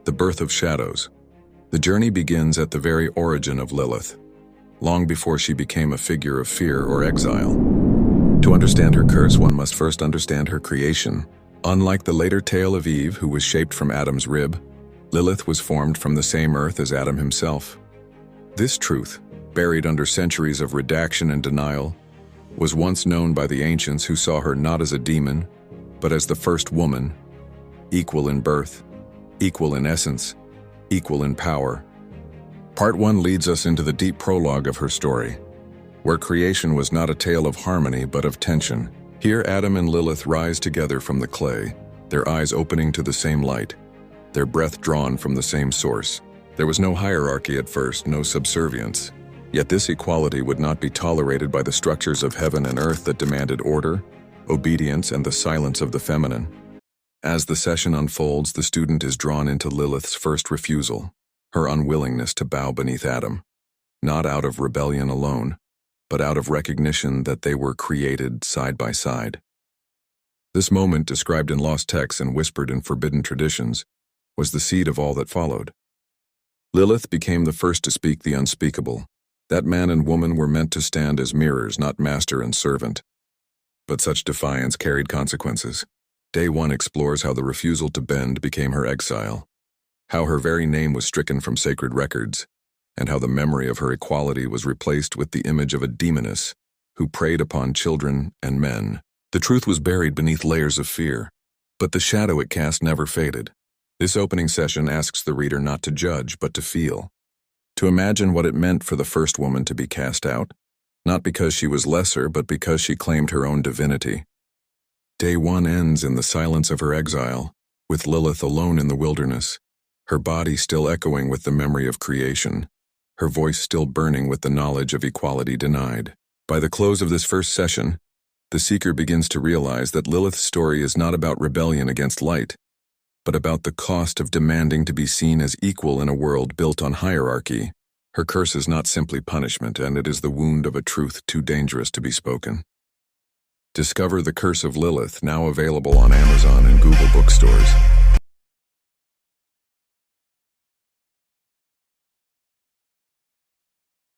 The birth of shadows. The journey begins at the very origin of Lilith, long before she became a figure of fear or exile. To understand her curse, one must first understand her creation. Unlike the later tale of Eve, who was shaped from Adam's rib, Lilith was formed from the same earth as Adam himself. This truth, buried under centuries of redaction and denial, was once known by the ancients, who saw her not as a demon, but as the first woman, equal in birth, equal in essence, equal in power. Part 1 leads us into the deep prologue of her story, where creation was not a tale of harmony but of tension. Here Adam and Lilith rise together from the clay, their eyes opening to the same light, their breath drawn from the same source. There was no hierarchy at first, no subservience. Yet this equality would not be tolerated by the structures of heaven and earth that demanded order, obedience, and the silence of the feminine. As the session unfolds, the student is drawn into Lilith's first refusal, her unwillingness to bow beneath Adam, not out of rebellion alone, but out of recognition that they were created side by side. This moment, described in lost texts and whispered in forbidden traditions, was the seed of all that followed. Lilith became the first to speak the unspeakable. That man and woman were meant to stand as mirrors, not master and servant. But such defiance carried consequences. Day 1 explores how the refusal to bend became her exile, how her very name was stricken from sacred records, and how the memory of her equality was replaced with the image of a demoness who preyed upon children and men. The truth was buried beneath layers of fear, but the shadow it cast never faded. This opening session asks the reader not to judge, but to feel, to imagine what it meant for the first woman to be cast out, not because she was lesser, but because she claimed her own divinity. Day 1 ends in the silence of her exile, with Lilith alone in the wilderness, her body still echoing with the memory of creation, her voice still burning with the knowledge of equality denied. By the close of this first session, the seeker begins to realize that Lilith's story is not about rebellion against light, but about the cost of demanding to be seen as equal in a world built on hierarchy. Her curse is not simply punishment, and it is the wound of a truth too dangerous to be spoken. Discover The Curse of Lilith, now available on Amazon and Google bookstores.